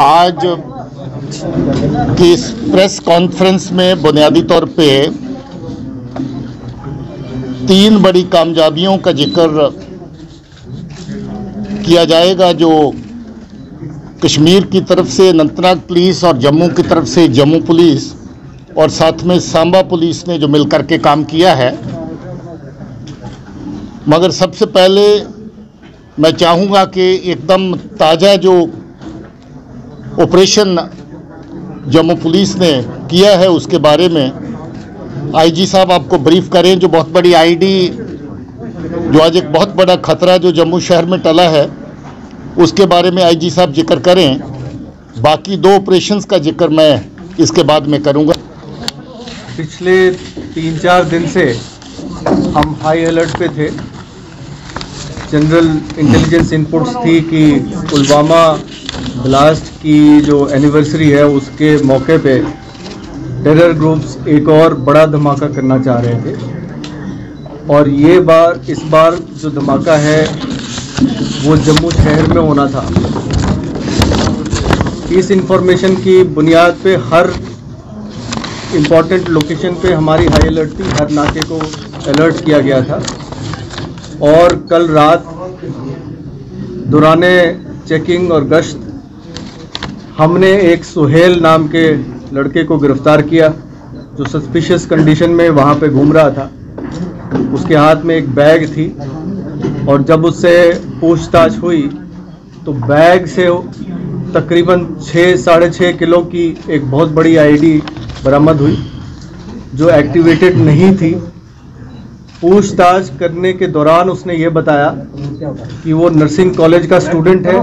आज की इस प्रेस कॉन्फ्रेंस में बुनियादी तौर पे 3 बड़ी कामयाबियों का जिक्र किया जाएगा जो कश्मीर की तरफ से अनंतनाग पुलिस और जम्मू की तरफ से जम्मू पुलिस और साथ में सांबा पुलिस ने जो मिलकर के काम किया है। मगर सबसे पहले मैं चाहूँगा कि एकदम ताज़ा जो ऑपरेशन जम्मू पुलिस ने किया है उसके बारे में आईजी साहब आपको ब्रीफ करें। जो बहुत बड़ी आईडी, जो आज एक बहुत बड़ा खतरा जो जम्मू शहर में टला है, उसके बारे में आईजी साहब जिक्र करें। बाकी 2 ऑपरेशंस का जिक्र मैं इसके बाद में करूंगा। पिछले 3-4 दिन से हम हाई अलर्ट पे थे। जनरल इंटेलिजेंस इनपुट्स थी कि पुलवामा ब्लास्ट की जो एनिवर्सरी है उसके मौके पे टेरर ग्रुप्स एक और बड़ा धमाका करना चाह रहे थे और इस बार जो धमाका है वो जम्मू शहर में होना था। इस इंफॉर्मेशन की बुनियाद पे हर इम्पॉर्टेंट लोकेशन पे हमारी हाई अलर्ट थी, हर नाके को अलर्ट किया गया था। और कल रात दौराने चेकिंग और गश्त हमने एक सुहेल नाम के लड़के को गिरफ्तार किया जो सस्पिशियस कंडीशन में वहाँ पे घूम रहा था। उसके हाथ में एक बैग थी और जब उससे पूछताछ हुई तो बैग से तकरीबन 6-6.5 किलो की एक बहुत बड़ी आईडी बरामद हुई जो एक्टिवेटेड नहीं थी। पूछताछ करने के दौरान उसने ये बताया कि वो नर्सिंग कॉलेज का स्टूडेंट है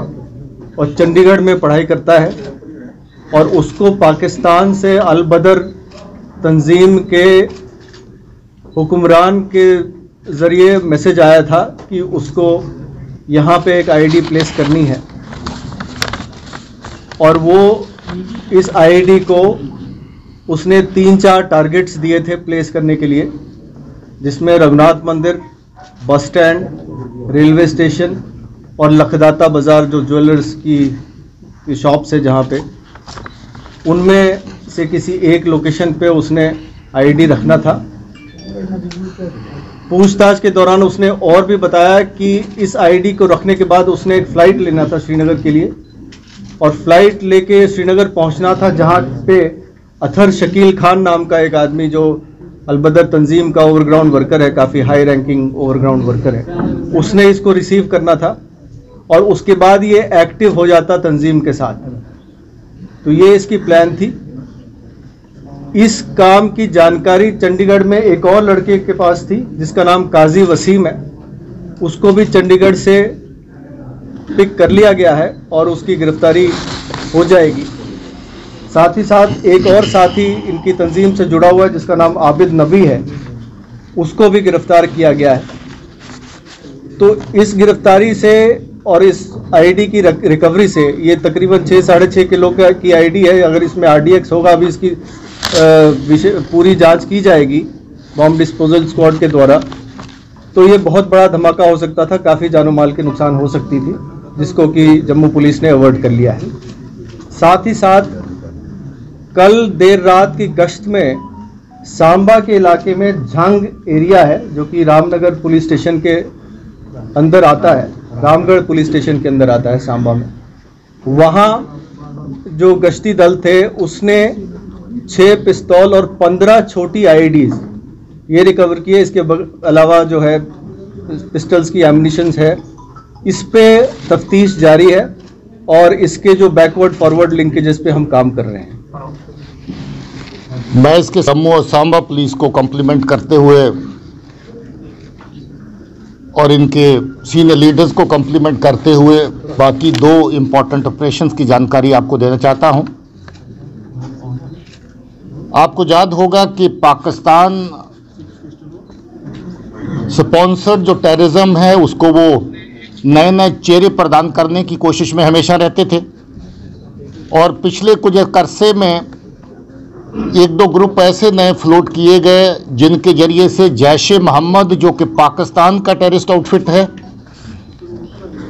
और चंडीगढ़ में पढ़ाई करता है और उसको पाकिस्तान से अल बदर तंजीम के हुक्मरान के ज़रिए मैसेज आया था कि उसको यहाँ पे एक आईडी प्लेस करनी है और वो इस आईडी को उसने 3-4 टारगेट्स दिए थे प्लेस करने के लिए, जिसमें रघुनाथ मंदिर, बस स्टैंड, रेलवे स्टेशन और लखदाता बाज़ार जो ज्वेलर्स की शॉप्स है जहाँ पे, उनमें से किसी एक लोकेशन पे उसने आईडी रखना था। पूछताछ के दौरान उसने और भी बताया कि इस आईडी को रखने के बाद उसने एक फ़्लाइट लेना था श्रीनगर के लिए और फ्लाइट लेके श्रीनगर पहुँचना था, जहाँ पे अथर शकील खान नाम का एक आदमी जो अलबदर तंजीम का ओवरग्राउंड वर्कर है, काफ़ी हाई रैंकिंग ओवरग्राउंड वर्कर है, उसने इसको रिसीव करना था और उसके बाद ये एक्टिव हो जाता तंजीम के साथ। तो ये इसकी प्लान थी। इस काम की जानकारी चंडीगढ़ में एक और लड़के के पास थी जिसका नाम काजी वसीम है, उसको भी चंडीगढ़ से पिक कर लिया गया है और उसकी गिरफ्तारी हो जाएगी। साथ ही साथ एक और साथी इनकी तंजीम से जुड़ा हुआ है जिसका नाम आबिद नबी है, उसको भी गिरफ्तार किया गया है। तो इस गिरफ्तारी से और इस आईडी की रिकवरी से ये तकरीबन 6-6.5 किलो की आईडी है। अगर इसमें आरडीएक्स होगा, अभी इसकी पूरी जांच की जाएगी बॉम्ब डिस्पोजल स्क्वाड के द्वारा, तो ये बहुत बड़ा धमाका हो सकता था, काफ़ी जानो माल के नुकसान हो सकती थी, जिसको कि जम्मू पुलिस ने अवॉइड कर लिया है। साथ ही साथ कल देर रात की गश्त में सांबा के इलाके में झांग एरिया है जो कि रामनगर पुलिस स्टेशन के अंदर आता है, रामगढ़ पुलिस स्टेशन के अंदर आता है सांबा में। वहाँ जो गश्ती दल थे उसने 6 पिस्तौल और 15 छोटी आईडीज ये रिकवर किए। इसके अलावा जो है पिस्टल्स की एम्युनिशंस है, इस पे तफ्तीश जारी है और इसके जो बैकवर्ड फॉरवर्ड लिंकेजेस पे हम काम कर रहे हैं। मैं इसके जम्मू और सांबा पुलिस को कम्प्लीमेंट करते हुए और इनके सीनियर लीडर्स को कम्प्लीमेंट करते हुए बाकी 2 इम्पॉर्टेंट ऑपरेशंस की जानकारी आपको देना चाहता हूं। आपको याद होगा कि पाकिस्तान स्पॉन्सर्ड जो टेररिज्म है उसको वो नए चेहरे प्रदान करने की कोशिश में हमेशा रहते थे और पिछले कुछ अरसे में 1-2 ग्रुप ऐसे नए फ्लोट किए गए जिनके जरिए से जैश-ए-मोहम्मद, जो कि पाकिस्तान का टेररिस्ट आउटफिट है,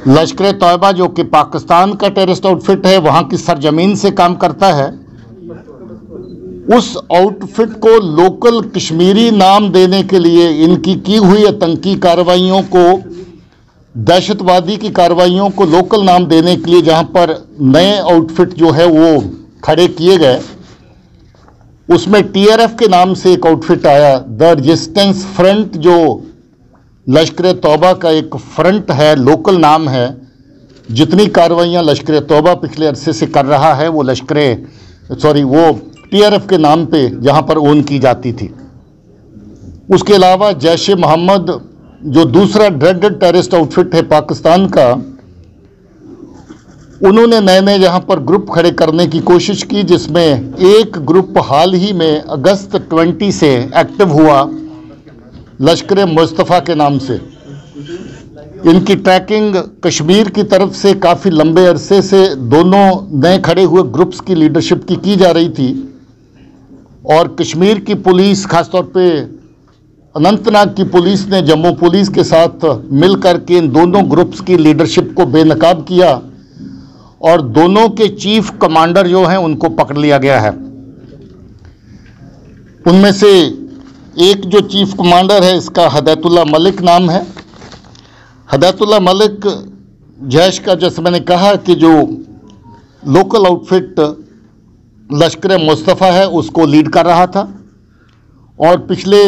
लश्कर तौयबा जो कि पाकिस्तान का टेररिस्ट आउटफिट है, वहाँ की सरजमीन से काम करता है, उस आउटफिट को लोकल कश्मीरी नाम देने के लिए इनकी की हुई आतंकी कार्रवाइयों को, दहशतवादी की कार्रवाइयों को लोकल नाम देने के लिए जहाँ पर नए आउटफिट जो है वो खड़े किए गए, उसमें TRF के नाम से एक आउटफिट आया, द रेजिस्टेंस फ्रंट, जो लश्कर तौबा का एक फ्रंट है, लोकल नाम है। जितनी कार्रवाइयाँ लश्कर तौबा पिछले अरसे से कर रहा है वो वो TRF के नाम पे जहाँ पर ओन की जाती थी। उसके अलावा जैश-ए-मोहम्मद जो दूसरा ड्रेडेड टेररिस्ट आउटफिट है पाकिस्तान का, उन्होंने नए नए जहाँ पर ग्रुप खड़े करने की कोशिश की, जिसमें एक ग्रुप हाल ही में अगस्त 20 से एक्टिव हुआ लश्कर मुस्तफ़ा के नाम से। इनकी ट्रैकिंग कश्मीर की तरफ से काफ़ी लंबे अरसे से दोनों नए खड़े हुए ग्रुप्स की लीडरशिप की जा रही थी, और कश्मीर की पुलिस, खासतौर पे अनंतनाग की पुलिस ने जम्मू पुलिस के साथ मिलकर के इन दोनों ग्रुप्स की लीडरशिप को बेनकाब किया, और दोनों के चीफ कमांडर जो हैं उनको पकड़ लिया गया है। उनमें से एक जो चीफ कमांडर है, इसका हिदायतुल्लाह मलिक नाम है। हिदायतुल्लाह मलिक जैश का, जैसे मैंने कहा कि जो लोकल आउटफिट लश्कर मुस्तफ़ा है उसको लीड कर रहा था, और पिछले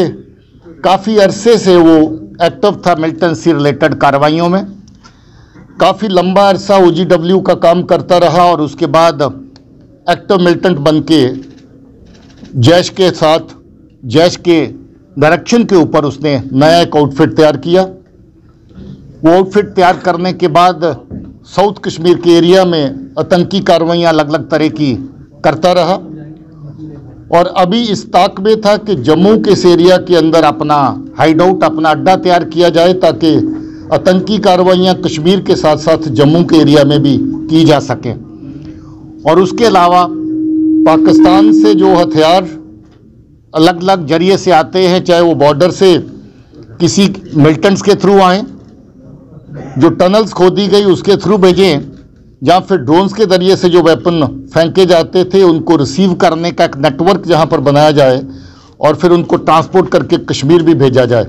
काफ़ी अरसे से वो एक्टिव था मिलिटेंसी रिलेटेड कार्रवाइयों में। काफ़ी लंबा अरसा OGW का काम करता रहा, और उसके बाद एक्टिव मिलिटेंट बन के जैश के साथ, जैश के डायरेक्शन के ऊपर उसने नया एक आउटफिट तैयार किया। वो आउटफिट तैयार करने के बाद साउथ कश्मीर के एरिया में आतंकी कार्रवाइयाँ अलग अलग तरह की करता रहा, और अभी इस ताक में था कि जम्मू के इस एरिया के अंदर अपना हाइड आउट, अपना अड्डा तैयार किया जाए, ताकि आतंकी कार्रवाइयाँ कश्मीर के साथ साथ जम्मू के एरिया में भी की जा सकें। और उसके अलावा पाकिस्तान से जो हथियार अलग अलग जरिए से आते हैं, चाहे वो बॉर्डर से किसी मिलिटेंट्स के थ्रू आए, जो टनल्स खोदी गई उसके थ्रू भेजें, जहाँ फिर ड्रोन्स के जरिए से जो वेपन फेंके जाते थे उनको रिसीव करने का एक नेटवर्क जहाँ पर बनाया जाए, और फिर उनको ट्रांसपोर्ट करके कश्मीर भी भेजा जाए।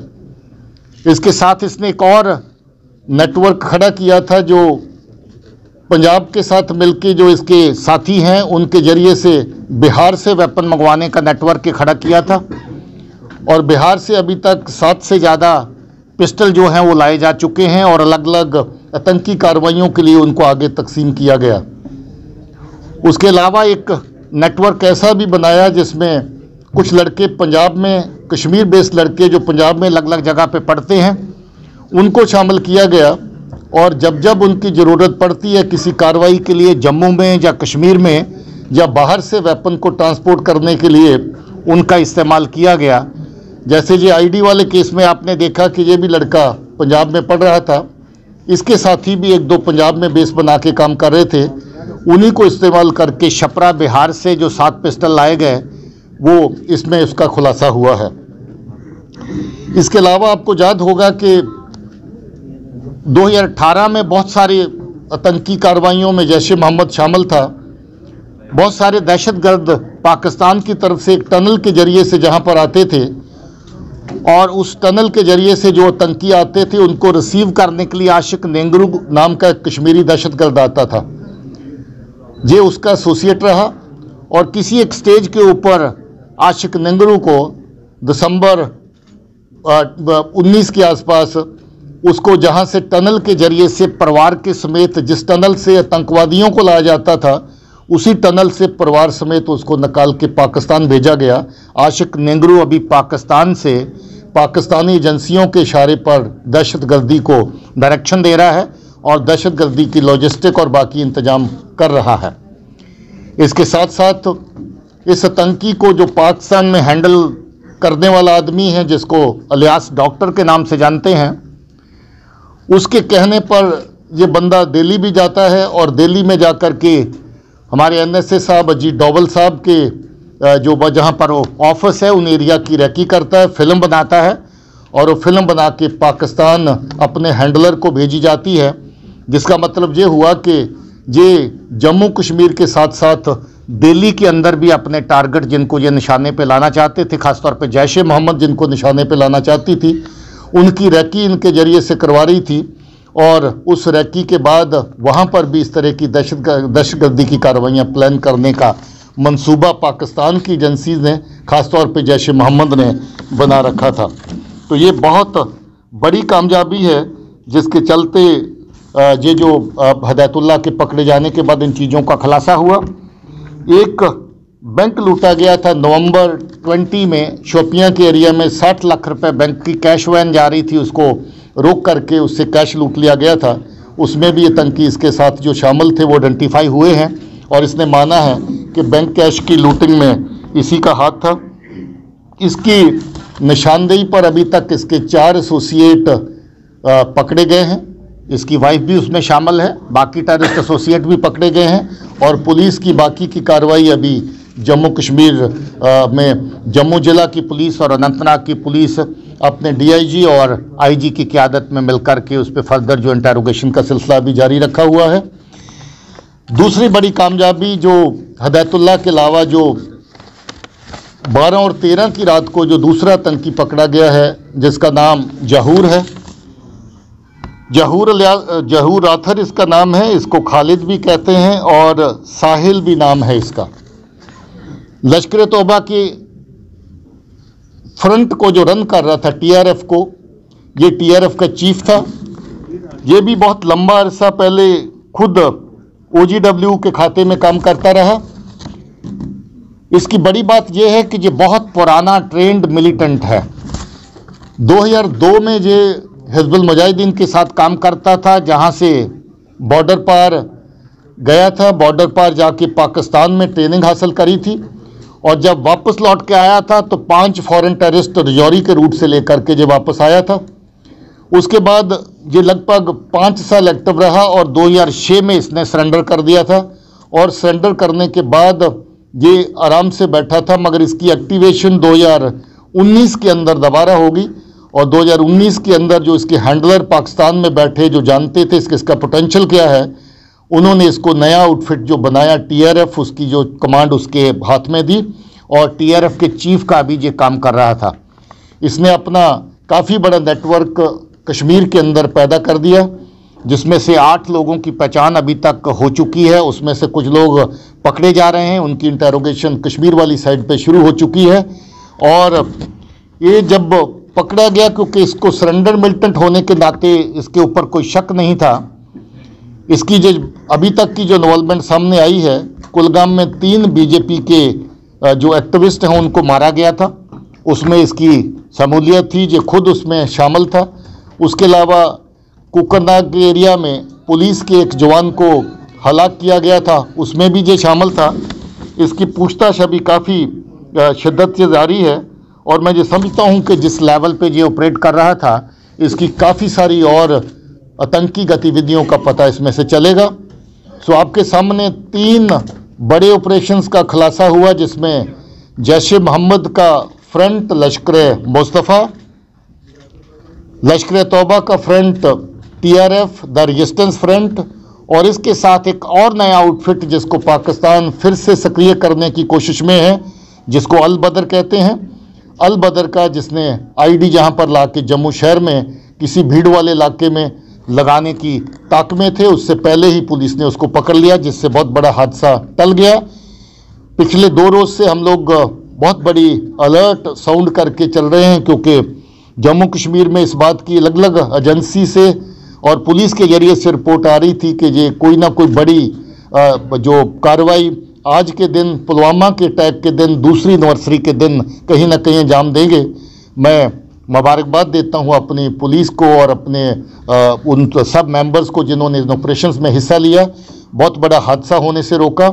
इसके साथ इसने एक और नेटवर्क खड़ा किया था, जो पंजाब के साथ मिलके जो इसके साथी हैं उनके जरिए से बिहार से वेपन मंगवाने का नेटवर्क खड़ा किया था, और बिहार से अभी तक 7 से ज़्यादा पिस्टल जो हैं वो लाए जा चुके हैं, और अलग अलग आतंकी कार्रवाइयों के लिए उनको आगे तकसीम किया गया। उसके अलावा एक नेटवर्क ऐसा भी बनाया जिसमें कुछ लड़के पंजाब में, कश्मीर बेस्ड लड़के जो पंजाब में अलग अलग जगह पे पढ़ते हैं, उनको शामिल किया गया, और जब जब उनकी ज़रूरत पड़ती है किसी कार्रवाई के लिए जम्मू में या कश्मीर में या बाहर से वेपन को ट्रांसपोर्ट करने के लिए उनका इस्तेमाल किया गया। जैसे ये ID वाले केस में आपने देखा कि ये भी लड़का पंजाब में पढ़ रहा था, इसके साथी भी 1-2 पंजाब में बेस बना के काम कर रहे थे, उन्हीं को इस्तेमाल करके छपरा बिहार से जो 7 पिस्टल लाए गए वो इसमें उसका खुलासा हुआ है। इसके अलावा आपको याद होगा कि 2018 में बहुत सारी आतंकी कार्रवाइयों में जैश-ए-मोहम्मद शामिल था। बहुत सारे दहशतगर्द पाकिस्तान की तरफ से एक टनल के जरिए से जहां पर आते थे, और उस टनल के जरिए से जो आतंकी आते थे उनको रिसीव करने के लिए आशिक नेंगरू नाम का एक कश्मीरी दहशतगर्द आता था। ये उसका एसोसिएट रहा, और किसी एक स्टेज के ऊपर आशिक नेंगरू को दिसंबर 19 के आसपास उसको जहां से टनल के जरिए से परिवार के समेत, जिस टनल से आतंकवादियों को लाया जाता था उसी टनल से परिवार समेत उसको निकाल के पाकिस्तान भेजा गया। आशिक नेंगरू अभी पाकिस्तान से पाकिस्तानी एजेंसियों के इशारे पर दहशतगर्दी को डायरेक्शन दे रहा है, और दहशतगर्दी की लॉजिस्टिक और बाकी इंतजाम कर रहा है। इसके साथ साथ इस आतंकी को जो पाकिस्तान में हैंडल करने वाला आदमी है, जिसको अलियास डॉक्टर के नाम से जानते हैं, उसके कहने पर ये बंदा दिल्ली भी जाता है, और दिल्ली में जाकर के हमारे NSA साहब, अजीत डोवल साहब के जो जहाँ पर ऑफिस है उन एरिया की रेकी करता है, फिल्म बनाता है, और वो फिल्म बना के पाकिस्तान अपने हैंडलर को भेजी जाती है, जिसका मतलब ये हुआ कि ये जम्मू कश्मीर के साथ साथ दिल्ली के अंदर भी अपने टारगेट जिनको ये निशाने पे लाना चाहते थे, खासतौर पे जैश ए मोहम्मद जिनको निशाने पे लाना चाहती थी, उनकी रैकी इनके जरिए से करवा रही थी। और उस रैकी के बाद वहाँ पर भी इस तरह की दहशतगर्दी की कार्रवाइयाँ प्लान करने का मंसूबा पाकिस्तान की एजेंसीज ने, खासतौर पे जैश ए मोहम्मद ने बना रखा था। तो ये बहुत बड़ी कामयाबी है जिसके चलते ये जो हिदायतुल्लाह के पकड़े जाने के बाद इन चीज़ों का खुलासा हुआ। एक बैंक लूटा गया था नवंबर 20 में शोपियां के एरिया में, 60 लाख रुपए बैंक की कैश वैन जा रही थी, उसको रोक करके उससे कैश लूट लिया गया था। उसमें भी ये आतंकी इसके साथ जो शामिल थे वो आइडेंटिफाई हुए हैं और इसने माना है कि बैंक कैश की लूटिंग में इसी का हाथ था। इसकी निशानदेही पर अभी तक इसके 4 एसोसिएट पकड़े गए हैं, इसकी वाइफ भी उसमें शामिल है, बाकी टेररिस्ट एसोसिएट भी पकड़े गए हैं और पुलिस की बाकी की कार्रवाई अभी जम्मू कश्मीर में जम्मू जिला की पुलिस और अनंतनाग की पुलिस अपने डीआईजी और आईजी की क़यादत में मिलकर के उस पर फर्दर जो इंटेरोगेशन का सिलसिला भी जारी रखा हुआ है। दूसरी बड़ी कामयाबी जो हिदायतुल्लाह के अलावा जो 12 और 13 की रात को जो दूसरा आतंकी पकड़ा गया है जिसका नाम जहूर है, जहूर आथर इसका नाम है, इसको खालिद भी कहते हैं और साहिल भी नाम है इसका। लश्कर तौबा के फ्रंट को जो रन कर रहा था टीआरएफ को, ये टीआरएफ का चीफ था। ये भी बहुत लंबा अरसा पहले खुद ओजीडब्ल्यू के खाते में काम करता रहा। इसकी बड़ी बात यह है कि ये बहुत पुराना ट्रेंड मिलिटेंट है। 2002 में ये हिजबुल मुजाहिदीन के साथ काम करता था, जहां से बॉर्डर पार गया था, बॉर्डर पार जाके पाकिस्तान में ट्रेनिंग हासिल करी थी और जब वापस लौट के आया था तो 5 फॉरेन टेररिस्ट रजौरी के रूट से लेकर के जब वापस आया था। उसके बाद ये लगभग 5 साल एक्टिव रहा और 2006 में इसने सरेंडर कर दिया था और सरेंडर करने के बाद ये आराम से बैठा था, मगर इसकी एक्टिवेशन 2019 के अंदर दोबारा होगी और 2019 के अंदर जो इसके हैंडलर पाकिस्तान में बैठे जो जानते थे इसका पोटेंशियल क्या है, उन्होंने इसको नया आउटफिट जो बनाया टीआरएफ, उसकी जो कमांड उसके हाथ में दी और टीआरएफ के चीफ का भी ये काम कर रहा था। इसने अपना काफ़ी बड़ा नेटवर्क कश्मीर के अंदर पैदा कर दिया, जिसमें से 8 लोगों की पहचान अभी तक हो चुकी है। उसमें से कुछ लोग पकड़े जा रहे हैं, उनकी इंटेरोगेशन कश्मीर वाली साइड पे शुरू हो चुकी है। और ये जब पकड़ा गया क्योंकि इसको सरेंडर मिलिटेंट होने के नाते इसके ऊपर कोई शक नहीं था। इसकी जो अभी तक की जो इन्वॉल्वमेंट सामने आई है, कुलगाम में 3 बीजेपी के जो एक्टिविस्ट हैं उनको मारा गया था, उसमें इसकी शमूलियत थी, जो खुद उसमें शामिल था। उसके अलावा कुकरनाग के एरिया में पुलिस के एक जवान को हलाक किया गया था, उसमें भी ये शामिल था। इसकी पूछताछ अभी काफ़ी शिद्दत से जारी है और मैं ये समझता हूँ कि जिस लेवल पे ये ऑपरेट कर रहा था, इसकी काफ़ी सारी और आतंकी गतिविधियों का पता इसमें से चलेगा। सो आपके सामने 3 बड़े ऑपरेशंस का खुलासा हुआ, जिसमें जैश ए मोहम्मद का फ्रंट लश्कर मुस्तफ़ा, लश्कर तौबा का front TRF the resistance front और इसके साथ एक और नया आउटफिट जिसको पाकिस्तान फिर से सक्रिय करने की कोशिश में है, जिसको अल बदर कहते हैं। अल बदर का जिसने आईडी जहां पर ला के जम्मू शहर में किसी भीड़ वाले इलाके में लगाने की ताक में थे, उससे पहले ही पुलिस ने उसको पकड़ लिया, जिससे बहुत बड़ा हादसा टल गया। पिछले 2 रोज़ से हम लोग बहुत बड़ी अलर्ट साउंड करके चल रहे हैं, क्योंकि जम्मू कश्मीर में इस बात की अलग अलग एजेंसी से और पुलिस के जरिए से रिपोर्ट आ रही थी कि ये कोई ना कोई बड़ी जो कार्रवाई आज के दिन, पुलवामा के अटैक के दिन, दूसरी एनिवर्सरी के दिन कहीं ना कहीं अंजाम देंगे। मैं मुबारकबाद देता हूं अपनी पुलिस को और अपने उन सब मेंबर्स को जिन्होंने इन ऑपरेशंस में हिस्सा लिया, बहुत बड़ा हादसा होने से रोका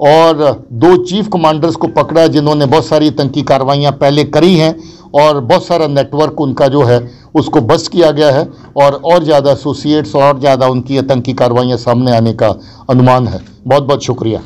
और 2 चीफ कमांडर्स को पकड़ा जिन्होंने बहुत सारी आतंकी कार्रवाइयाँ पहले करी हैं और बहुत सारा नेटवर्क उनका जो है उसको बस्ट किया गया है और ज़्यादा एसोसिएट्स और ज़्यादा उनकी आतंकी कार्रवाइयाँ सामने आने का अनुमान है। बहुत बहुत शुक्रिया।